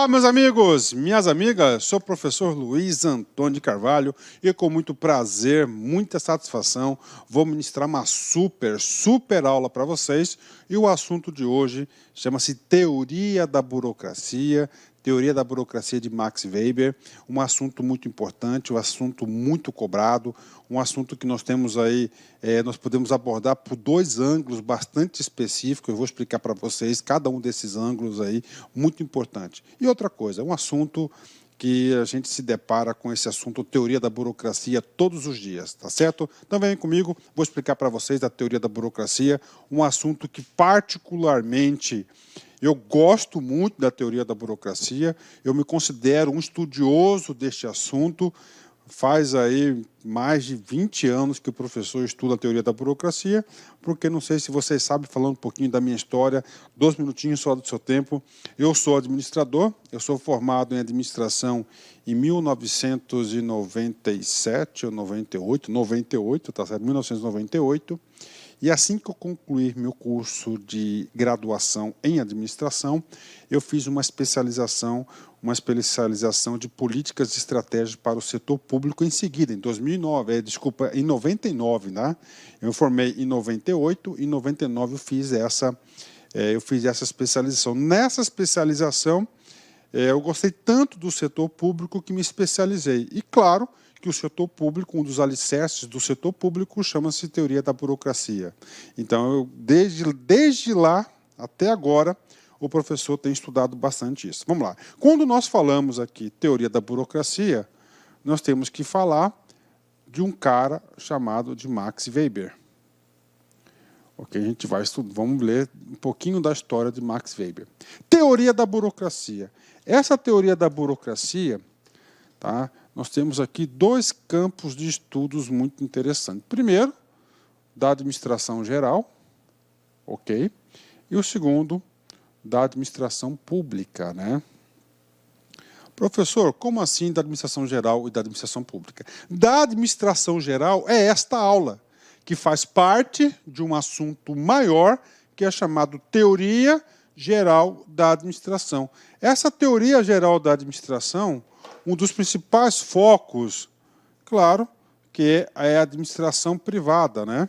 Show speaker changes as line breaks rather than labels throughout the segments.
Olá, meus amigos, minhas amigas, sou o professor Luiz Antônio de Carvalho e com muito prazer, muita satisfação, vou ministrar uma super aula para vocês e o assunto de hoje chama-se Teoria da Burocracia de Max Weber, um assunto muito importante, um assunto muito cobrado, um assunto que nós temos aí, nós podemos abordar por dois ângulos bastante específicos, eu vou explicar para vocês cada um desses ângulos aí, muito importante. E outra coisa, um assunto que a gente se depara com esse assunto, teoria da burocracia, todos os dias, tá certo? Então vem comigo, vou explicar para vocês a teoria da burocracia, um assunto que particularmente eu gosto muito da teoria da burocracia, eu me considero um estudioso deste assunto, faz aí mais de 20 anos que o professor estuda a teoria da burocracia, porque não sei se vocês sabem, falando um pouquinho da minha história, 2 minutinhos só do seu tempo, eu sou administrador, eu sou formado em administração em 1997 ou 98, tá certo? 1998, e assim que eu concluir meu curso de graduação em administração, eu fiz uma especialização de políticas e estratégias para o setor público em seguida, em 2009, em 99, né? Eu formei em 98 e em 99 eu fiz essa especialização. Nessa especialização, eu gostei tanto do setor público que me especializei. E claro que o setor público, um dos alicerces do setor público, chama-se teoria da burocracia. Então, desde lá até agora, o professor tem estudado bastante isso. Vamos lá. Quando nós falamos aqui teoria da burocracia, nós temos que falar de um cara chamado de Max Weber. Ok, a gente vai estudar, vamos ler um pouquinho da história de Max Weber. Teoria da burocracia. Essa teoria da burocracia, tá? Nós temos aqui dois campos de estudos muito interessantes. Primeiro, da administração geral, ok? E o segundo, da administração pública, né? Professor, como assim da administração geral e da administração pública? Da administração geral é esta aula, que faz parte de um assunto maior, que é chamado Teoria Geral da Administração. Essa Teoria Geral da Administração, um dos principais focos, claro, que é a administração privada, né?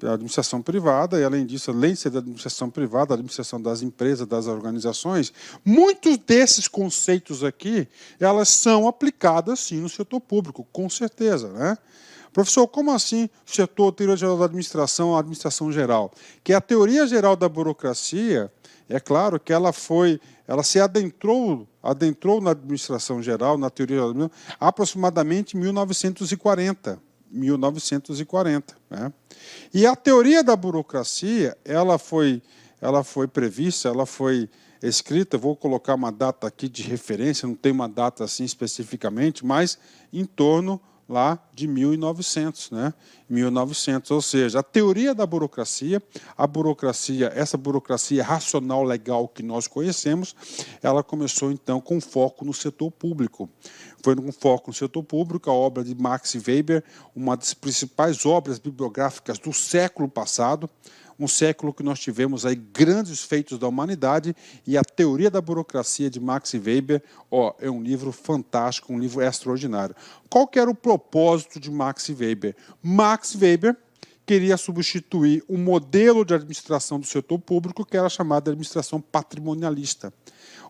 A administração privada, e além disso, além de ser da administração privada, a administração das empresas, das organizações, muitos desses conceitos aqui, elas são aplicadas, sim, no setor público, com certeza, né? Professor, como assim o setor teoria geral da administração, a administração geral? Que a teoria geral da burocracia, é claro que ela se adentrou na administração geral, na teoria geral, aproximadamente em 1940. Né? E a teoria da burocracia, ela foi prevista, ela foi escrita, vou colocar uma data aqui de referência, não tem uma data assim especificamente, mas em torno lá de 1900, né? 1900, ou seja, a teoria da burocracia, essa burocracia racional legal que nós conhecemos, ela começou então com foco no setor público. Foi com foco no setor público a obra de Max Weber, uma das principais obras bibliográficas do século passado, um século que nós tivemos aí grandes feitos da humanidade, e a teoria da burocracia de Max Weber, é um livro fantástico, um livro extraordinário. Qual que era o propósito de Max Weber? Max Weber queria substituir o modelo de administração do setor público, que era chamado de administração patrimonialista.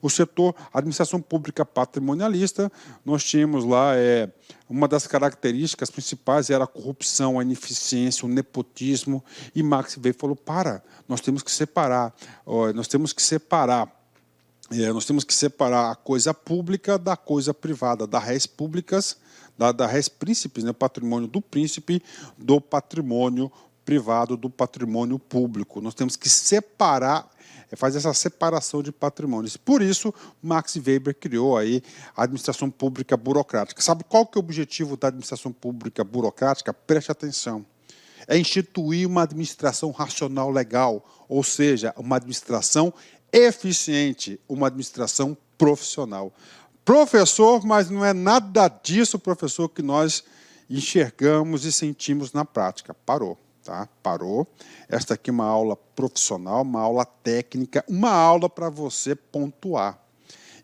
A administração pública patrimonialista, nós tínhamos lá, uma das características principais era a corrupção, a ineficiência, o nepotismo, e Max Weber falou, nós temos que separar a coisa pública da coisa privada, da res públicas, da res príncipes, né, patrimônio do príncipe, do patrimônio privado, do patrimônio público. Nós temos que fazer essa separação de patrimônios. Por isso, Max Weber criou aí a administração pública burocrática. Sabe qual que é o objetivo da administração pública burocrática? Preste atenção. É instituir uma administração racional legal, ou seja, uma administração eficiente, uma administração profissional. Professor, mas não é nada disso, professor, que nós enxergamos e sentimos na prática. Parou. Tá? Parou. Esta aqui é uma aula profissional, uma aula técnica, uma aula para você pontuar.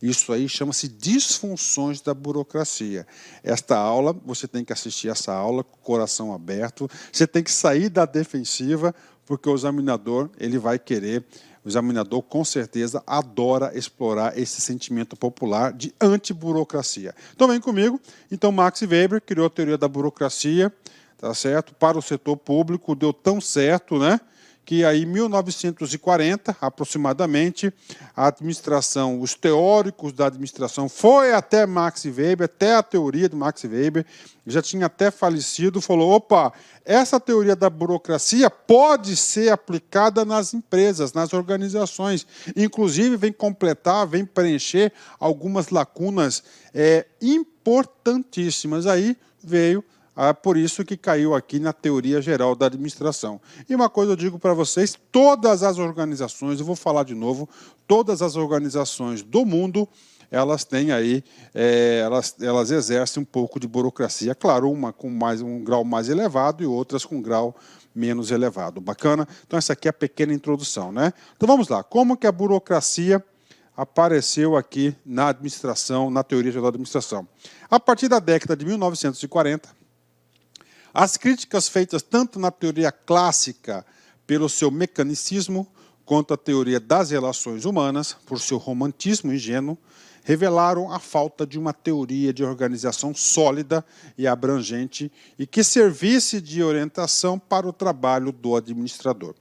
Isso aí chama-se disfunções da burocracia. Esta aula, você tem que assistir essa aula com o coração aberto, você tem que sair da defensiva, porque o examinador, ele vai querer, o examinador com certeza adora explorar esse sentimento popular de antiburocracia. Então vem comigo. Então Max Weber criou a teoria da burocracia, tá certo? Para o setor público, deu tão certo, né? Que aí em 1940, aproximadamente, a administração, os teóricos da administração foi até Max Weber, até a teoria de Max Weber, já tinha até falecido, falou, opa, essa teoria da burocracia pode ser aplicada nas empresas, nas organizações, inclusive vem completar, vem preencher algumas lacunas importantíssimas. Aí veio por isso que caiu aqui na teoria geral da administração. E uma coisa eu digo para vocês, todas as organizações, eu vou falar de novo, todas as organizações do mundo, elas têm aí, elas exercem um pouco de burocracia. Claro, uma com um grau mais elevado e outras com um grau menos elevado. Bacana? Então essa aqui é a pequena introdução, né? Então vamos lá, como que a burocracia apareceu aqui na administração, na teoria geral da administração? A partir da década de 1940, as críticas feitas tanto na teoria clássica pelo seu mecanicismo, quanto a teoria das relações humanas, por seu romantismo ingênuo, revelaram a falta de uma teoria de organização sólida e abrangente e que servisse de orientação para o trabalho do administrador.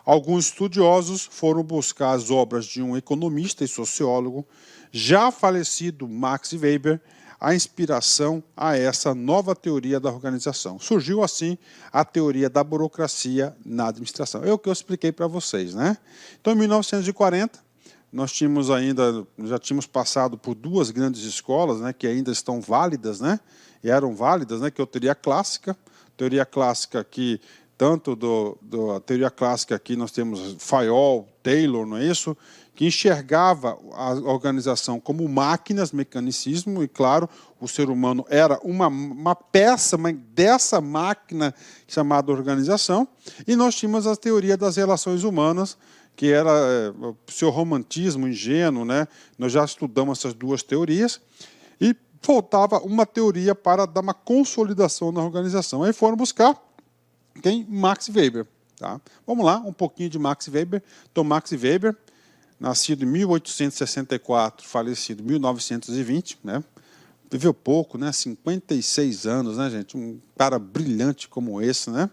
Alguns estudiosos foram buscar as obras de um economista e sociólogo, já falecido Max Weber, a inspiração a essa nova teoria da organização. Surgiu, assim, a teoria da burocracia na administração. É o que eu expliquei para vocês, né? Então, em 1940, nós já tínhamos passado por duas grandes escolas, né, que ainda estão válidas, né? E eram válidas, né? Que é a teoria clássica que tanto da teoria clássica aqui nós temos Fayol, Taylor, não é isso? Que enxergava a organização como máquinas, mecanicismo, e claro, o ser humano era uma peça dessa máquina chamada organização, e nós tínhamos a teoria das relações humanas, que era o seu romantismo ingênuo, né? Nós já estudamos essas duas teorias, e faltava uma teoria para dar uma consolidação na organização. Aí foram buscar quem? Max Weber. Tá? Vamos lá, um pouquinho de Max Weber. Então, Max Weber, nascido em 1864, falecido em 1920, né? Viveu pouco, né? 56 anos, né, gente? Um cara brilhante como esse, né?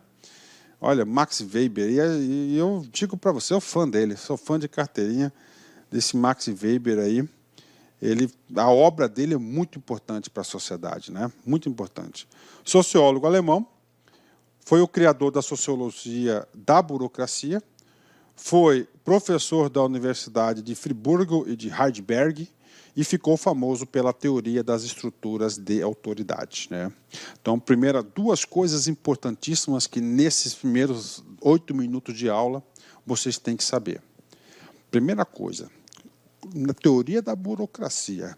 Olha, Max Weber, e eu digo para você, eu sou fã dele, sou fã de carteirinha desse Max Weber aí. A obra dele é muito importante para a sociedade, né? Muito importante. Sociólogo alemão, foi o criador da sociologia da burocracia, foi professor da Universidade de Friburgo e de Heidelberg e ficou famoso pela teoria das estruturas de autoridade, né? Então, duas coisas importantíssimas que nesses primeiros 8 minutos de aula vocês têm que saber. Primeira coisa, na teoria da burocracia,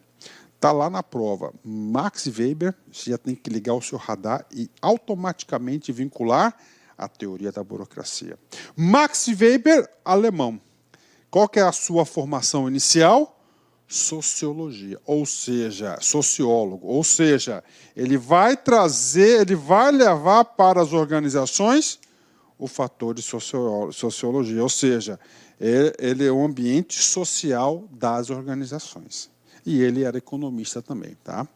está lá na prova, Max Weber, você já tem que ligar o seu radar e automaticamente vincular a teoria da burocracia. Max Weber, alemão. Qual que é a sua formação inicial? Sociologia, ou seja, sociólogo. Ou seja, ele vai levar para as organizações o fator de sociologia. Ou seja, ele é o ambiente social das organizações. E ele era economista também, tá?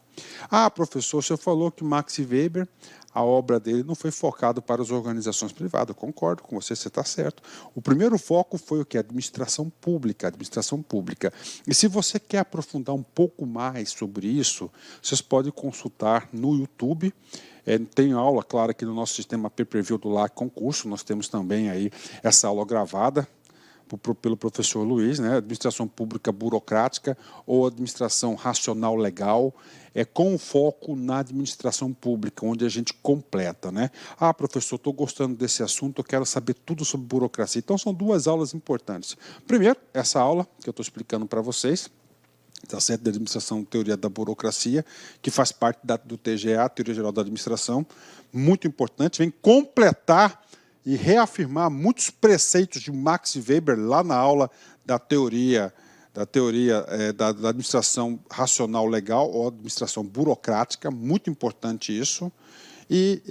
Ah, professor, o senhor falou que Max Weber, a obra dele não foi focado para as organizações privadas. Eu concordo com você, você está certo. O primeiro foco foi o que? Administração pública, administração pública. E se você quer aprofundar um pouco mais sobre isso, vocês podem consultar no YouTube. Tem aula, claro, aqui no nosso sistema pay-per-view do LAC Concurso. Nós temos também aí essa aula gravada pelo professor Luiz, né? Administração pública burocrática ou administração racional legal, com foco na administração pública, onde a gente completa, né? Ah, professor, estou gostando desse assunto, eu quero saber tudo sobre burocracia. Então, são duas aulas importantes. Primeiro, essa aula que eu estou explicando para vocês, tá certo? Da administração, teoria da burocracia, que faz parte do TGA, Teoria Geral da Administração, muito importante, vem completar e reafirmar muitos preceitos de Max Weber lá na aula da teoria da teoria da administração racional legal ou administração burocrática, muito importante isso. E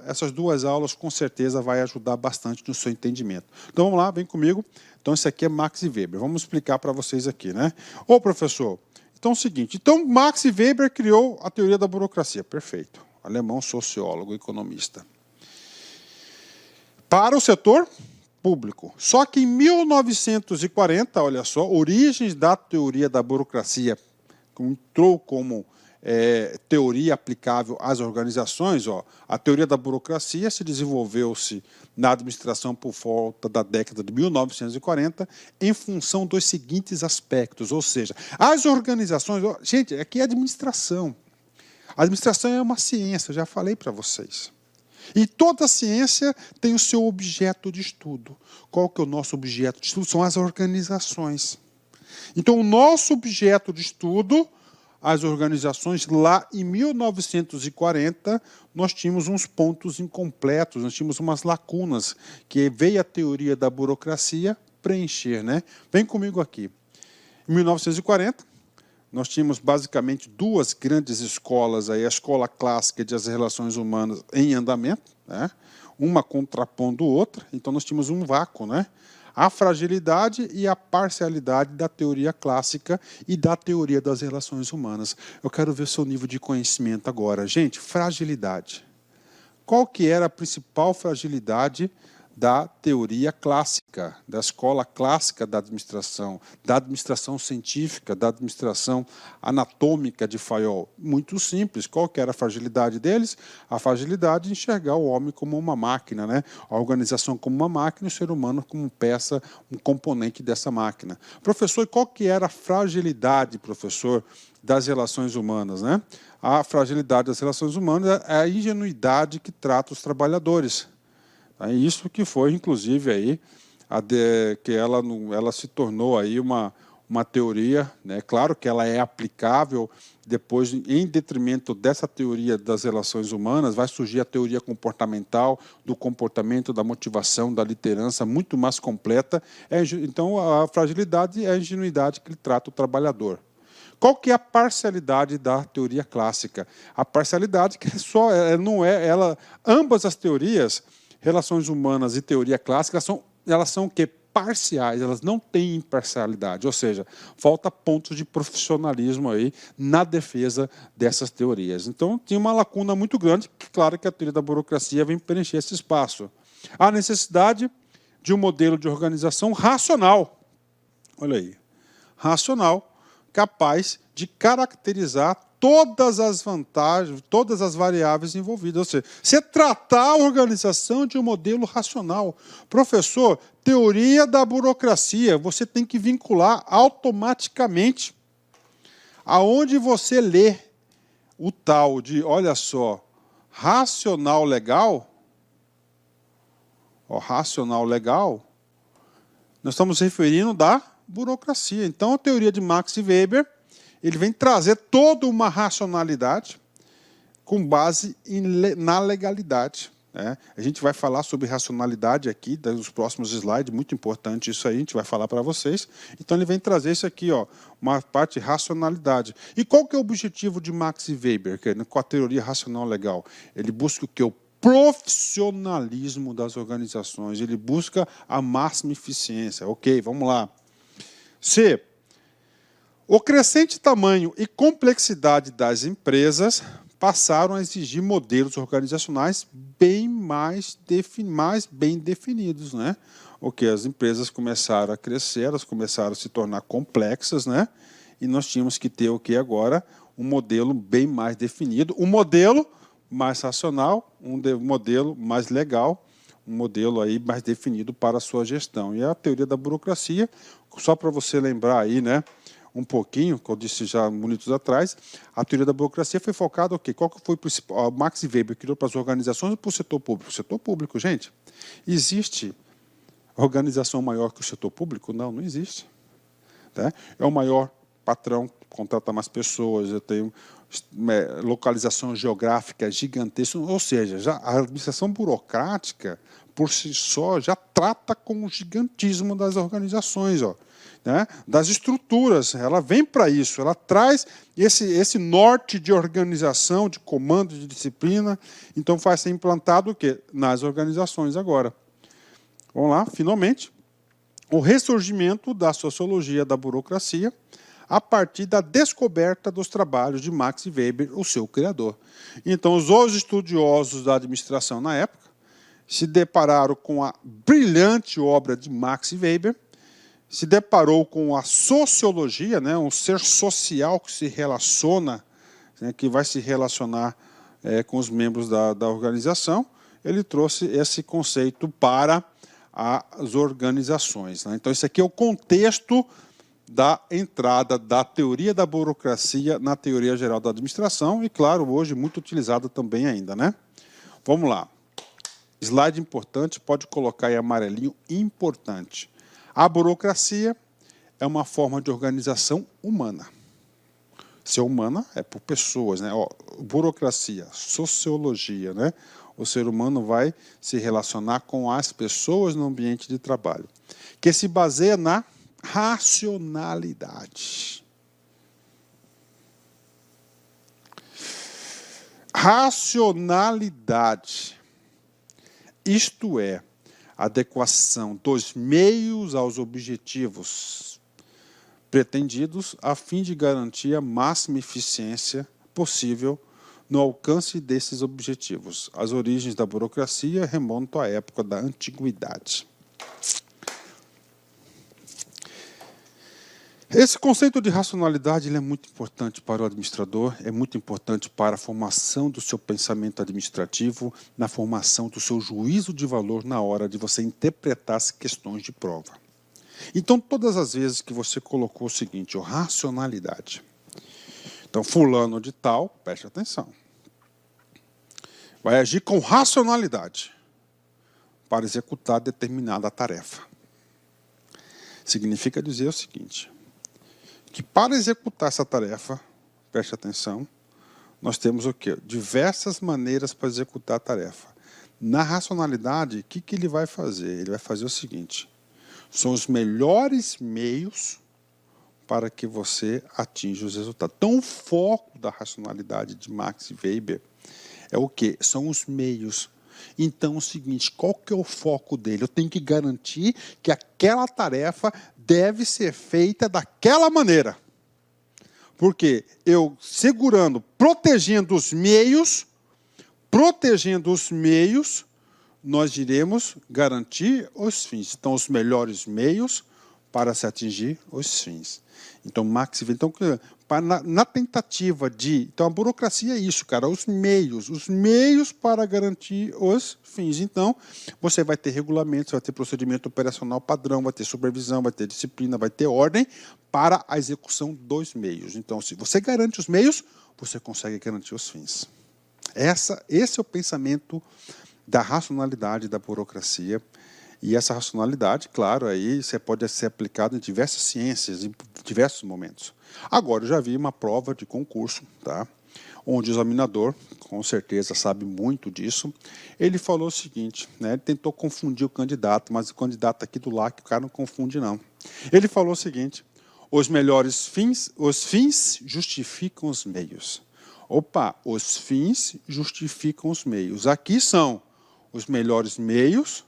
essas duas aulas, com certeza, vai ajudar bastante no seu entendimento. Então, vamos lá, vem comigo. Então, isso aqui é Max Weber. Vamos explicar para vocês aqui, né? Ô, professor, então é o seguinte. Então, Max Weber criou a teoria da burocracia. Perfeito. Alemão, sociólogo, economista. Para o setor público. Só que em 1940, olha só, origens da teoria da burocracia entrou como teoria aplicável às organizações. Ó, a teoria da burocracia se desenvolveu-se na administração por volta da década de 1940 em função dos seguintes aspectos, ou seja, as organizações... Ó, gente, aqui é administração. A administração é uma ciência, já falei para vocês. E toda ciência tem o seu objeto de estudo. Qual que é o nosso objeto de estudo? São as organizações. Então, o nosso objeto de estudo, as organizações, lá em 1940, nós tínhamos uns pontos incompletos, nós tínhamos umas lacunas, que veio a teoria da burocracia preencher, né? Vem comigo aqui. Em 1940, nós tínhamos basicamente duas grandes escolas, aí, a escola clássica das relações humanas em andamento, né? Uma contrapondo outra, então nós tínhamos um vácuo, né? A fragilidade e a parcialidade da teoria clássica e da teoria das relações humanas. Eu quero ver o seu nível de conhecimento agora. Gente, fragilidade. Qual que era a principal fragilidade da teoria clássica, da escola clássica da administração científica, da administração anatômica de Fayol? Muito simples. Qual que era a fragilidade deles? A fragilidade de enxergar o homem como uma máquina, né? A organização como uma máquina e o ser humano como peça, um componente dessa máquina. Professor, qual que era a fragilidade, professor, das relações humanas, né? A fragilidade das relações humanas é a ingenuidade que trata os trabalhadores. É isso que foi, inclusive, aí, que ela se tornou aí uma teoria, né? Claro que ela é aplicável depois, em detrimento dessa teoria das relações humanas, vai surgir a teoria comportamental, do comportamento, da motivação, da liderança, muito mais completa. Então, a fragilidade é a ingenuidade que trata o trabalhador. Qual que é a parcialidade da teoria clássica? A parcialidade que ambas as teorias, relações humanas e teoria clássica, elas são o quê? Parciais, elas não têm imparcialidade, ou seja, falta pontos de profissionalismo aí na defesa dessas teorias. Então, tinha uma lacuna muito grande, que claro que a teoria da burocracia vem preencher esse espaço. A necessidade de um modelo de organização racional, olha aí, racional, capaz de caracterizar todas as vantagens, todas as variáveis envolvidas. Ou seja, você tratar a organização de um modelo racional. Professor, teoria da burocracia, você tem que vincular automaticamente aonde você lê o tal de, olha só, racional legal, racional legal, nós estamos referindo da burocracia. Então, a teoria de Max Weber, ele vem trazer toda uma racionalidade com base na legalidade. Né? A gente vai falar sobre racionalidade aqui, nos próximos slides, muito importante isso aí, a gente vai falar para vocês. Então, ele vem trazer isso aqui, ó, uma parte de racionalidade. E qual que é o objetivo de Max Weber, com a teoria racional legal? Ele busca o quê? O profissionalismo das organizações, ele busca a máxima eficiência. Ok, vamos lá. C. O crescente tamanho e complexidade das empresas passaram a exigir modelos organizacionais mais bem definidos, né? As empresas começaram a crescer, elas começaram a se tornar complexas, né? E nós tínhamos que ter o que agora? Um modelo bem mais definido, um modelo mais racional, um modelo mais legal, um modelo aí mais definido para a sua gestão. E a teoria da burocracia, só para você lembrar aí, né? Um pouquinho, que eu disse já minutos atrás, a teoria da burocracia foi focada o quê? Qual que foi o principal? Max Weber criou para as organizações ou para o setor público? O setor público, gente. Existe organização maior que o setor público? Não, não existe. Tá? É o maior patrão, contrata mais pessoas, eu tenho localização geográfica gigantesca, ou seja, já a administração burocrática, por si só, já trata com o gigantismo das organizações. Ó. né, das estruturas. Ela vem para isso, ela traz esse norte de organização, de comando, de disciplina. Então, vai ser implantado o quê? Nas organizações agora. Vamos lá, finalmente. O ressurgimento da sociologia da burocracia a partir da descoberta dos trabalhos de Max Weber, o seu criador. Então, os estudiosos da administração na época se depararam com a brilhante obra de Max Weber, se deparou com a sociologia, né, um ser social que se relaciona, né, que vai se relacionar com os membros da organização. Ele trouxe esse conceito para as organizações, né? Então, esse aqui é o contexto da entrada da teoria da burocracia na teoria geral da administração e, claro, hoje muito utilizada também ainda, né? Vamos lá. Slide importante, pode colocar em amarelinho, importante. A burocracia é uma forma de organização humana. Ser humana é por pessoas, né? Ó, burocracia, sociologia, né? O ser humano vai se relacionar com as pessoas no ambiente de trabalho, que se baseia na racionalidade. Racionalidade. Isto é, adequação dos meios aos objetivos pretendidos a fim de garantir a máxima eficiência possível no alcance desses objetivos. As origens da burocracia remontam à época da antiguidade. Esse conceito de racionalidade ele é muito importante para o administrador, é muito importante para a formação do seu pensamento administrativo, na formação do seu juízo de valor na hora de você interpretar as questões de prova. Então, todas as vezes que você colocou o seguinte, racionalidade. Então, fulano de tal, preste atenção, vai agir com racionalidade para executar determinada tarefa. Significa dizer o seguinte, que para executar essa tarefa, preste atenção, nós temos o quê? Diversas maneiras para executar a tarefa. Na racionalidade, o que ele vai fazer? Ele vai fazer o seguinte, são os melhores meios para que você atinja os resultados. Então, o foco da racionalidade de Max Weber é o quê? São os meios. Então, é o seguinte, qual que é o foco dele? Eu tenho que garantir que aquela tarefa deve ser feita daquela maneira. Porque eu segurando, protegendo os meios, nós iremos garantir os fins. Então, os melhores meios para se atingir os fins. Então, Max Weber, então, na tentativa de... Então, a burocracia é isso, cara, os meios para garantir os fins. Então, você vai ter regulamentos, vai ter procedimento operacional padrão, vai ter supervisão, vai ter disciplina, vai ter ordem para a execução dos meios. Então, se você garante os meios, você consegue garantir os fins. Esse é o pensamento da racionalidade da burocracia. E essa racionalidade, claro, aí você pode ser aplicado em diversas ciências, em diversos momentos. Agora, eu já vi uma prova de concurso, tá? Onde o examinador, com certeza, sabe muito disso. Ele falou o seguinte, né? Ele tentou confundir o candidato, mas o candidato aqui do LAC, o cara não confunde, não. Ele falou o seguinte, os fins justificam os meios. Opa, os fins justificam os meios. Aqui são os melhores meios,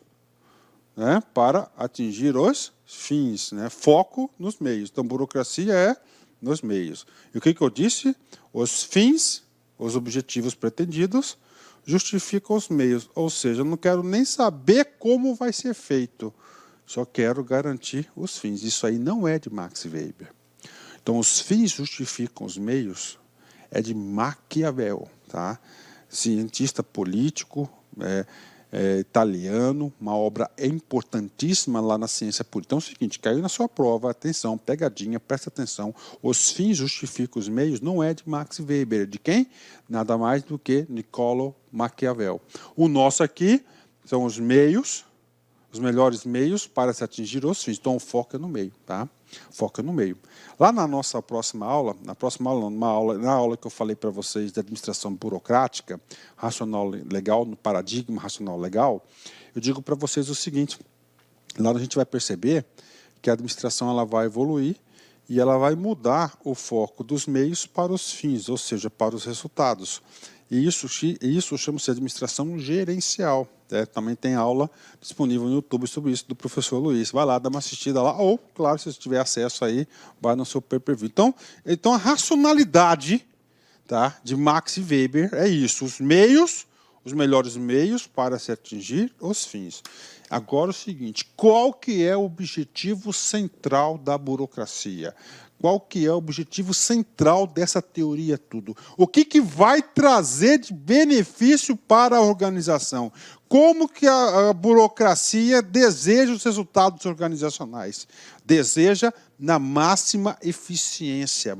né, para atingir os fins, né? Foco nos meios. Então, burocracia é nos meios. E o que eu disse? Os fins, os objetivos pretendidos, justificam os meios. Ou seja, eu não quero nem saber como vai ser feito, só quero garantir os fins. Isso aí não é de Max Weber. Então, os fins justificam os meios é de Maquiavel, tá? Cientista político, italiano, uma obra importantíssima lá na ciência política. Então é o seguinte, caiu na sua prova, atenção, pegadinha, presta atenção, os fins justificam os meios, não é de Max Weber, é de quem? Nada mais do que Niccolo Maquiavel. O nosso aqui são os meios, os melhores meios para se atingir os fins. Então, foca no meio, tá? Foca no meio. Lá na nossa próxima aula, na aula que eu falei para vocês de administração burocrática, racional legal, no paradigma racional legal, eu digo para vocês o seguinte, lá a gente vai perceber que a administração ela vai evoluir e ela vai mudar o foco dos meios para os fins, ou seja, para os resultados. E isso chama-se administração gerencial. Também tem aula disponível no YouTube sobre isso do professor Luiz. Vai lá, dá uma assistida lá, ou, claro, se você tiver acesso aí, vai no seu pay-per-view. Então, a racionalidade, tá, de Max Weber é isso, os meios, os melhores meios para se atingir os fins. Agora o seguinte, qual que é o objetivo central da burocracia? Qual que é o objetivo central dessa teoria tudo? O que vai trazer de benefício para a organização? Como que a burocracia deseja os resultados organizacionais? Deseja na máxima eficiência,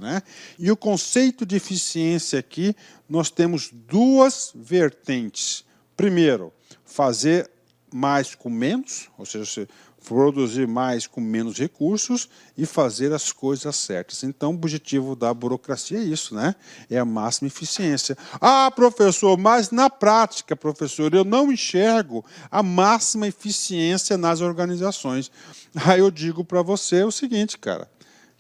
né? E o conceito de eficiência aqui, nós temos duas vertentes. Primeiro, fazer mais com menos, ou seja, produzir mais com menos recursos e fazer as coisas certas. Então, o objetivo da burocracia é isso, né? É a máxima eficiência. Ah, professor, mas na prática, professor, eu não enxergo a máxima eficiência nas organizações. Aí eu digo para você o seguinte, cara,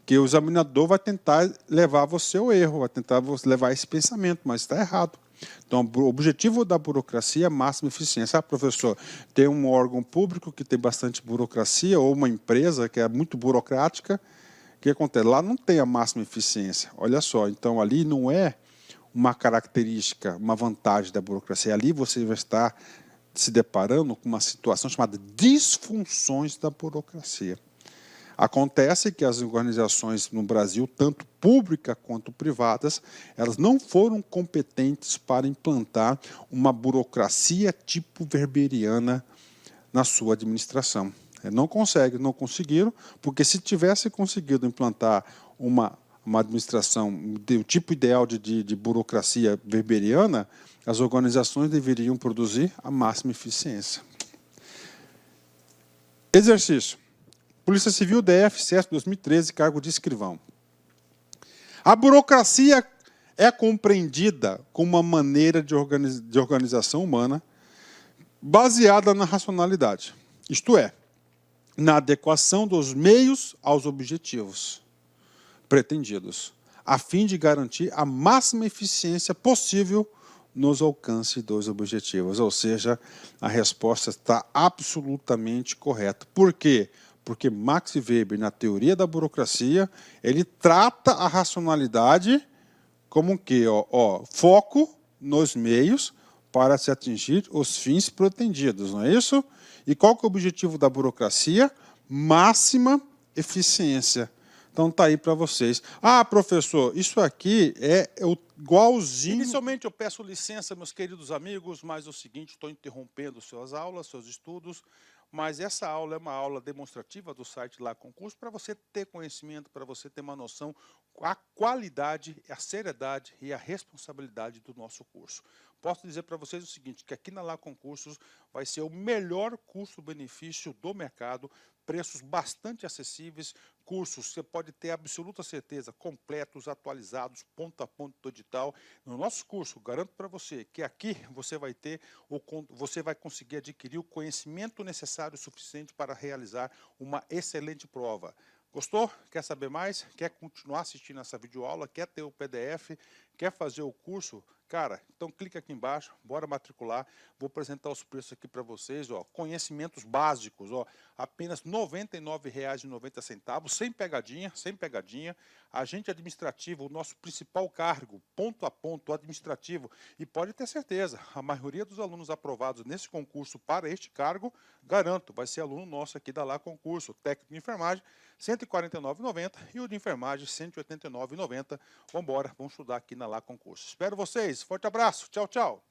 que o examinador vai tentar levar você ao erro, vai tentar levar esse pensamento, mas está errado. Então, o objetivo da burocracia é máxima eficiência. Ah, professor, tem um órgão público que tem bastante burocracia, ou uma empresa que é muito burocrática, o que acontece? Lá não tem a máxima eficiência. Olha só, então ali não é uma característica, uma vantagem da burocracia. Ali você vai estar se deparando com uma situação chamada disfunções da burocracia. Acontece que as organizações no Brasil, tanto públicas quanto privadas, elas não foram competentes para implantar uma burocracia tipo weberiana na sua administração. Não conseguiram, porque se tivesse conseguido implantar uma administração, o tipo ideal de burocracia weberiana, as organizações deveriam produzir a máxima eficiência. Exercício. Polícia Civil, DF, CESP 2013, cargo de escrivão. A burocracia é compreendida como uma maneira de organização humana baseada na racionalidade, isto é, na adequação dos meios aos objetivos pretendidos, a fim de garantir a máxima eficiência possível nos alcances dos objetivos. Ou seja, a resposta está absolutamente correta. Por quê? Porque Max Weber, na teoria da burocracia, ele trata a racionalidade como o quê? Foco nos meios para se atingir os fins pretendidos, não é isso? E qual que é o objetivo da burocracia? Máxima eficiência. Então está aí para vocês. Ah, professor, isso aqui é igualzinho... Inicialmente eu peço licença, meus queridos amigos, mas é o seguinte, estou interrompendo suas aulas, seus estudos, mas essa aula é uma aula demonstrativa do site Lá Concurso para você ter conhecimento, para você ter uma noção a qualidade, a seriedade e a responsabilidade do nosso curso. Posso dizer para vocês o seguinte, que aqui na Lá Concursos vai ser o melhor custo-benefício do mercado, preços bastante acessíveis, cursos, você pode ter absoluta certeza, completos, atualizados, ponto a ponto do edital. No nosso curso, garanto para você que aqui você vai conseguir adquirir o conhecimento necessário suficiente para realizar uma excelente prova. Gostou? Quer saber mais? Quer continuar assistindo essa videoaula? Quer ter o PDF? Quer fazer o curso? Cara, então clica aqui embaixo, bora matricular. Vou apresentar os preços aqui para vocês, ó. Conhecimentos básicos, ó, apenas R$ 99,90, sem pegadinha, Agente administrativo, o nosso principal cargo, ponto a ponto administrativo. E pode ter certeza, a maioria dos alunos aprovados nesse concurso para este cargo, garanto, vai ser aluno nosso aqui da Lá Concurso, técnico de enfermagem, R$ 149,90 e o de enfermagem, R$ 189,90. Vamos embora, vamos estudar aqui na Lá Concurso. Espero vocês, forte abraço, tchau, tchau.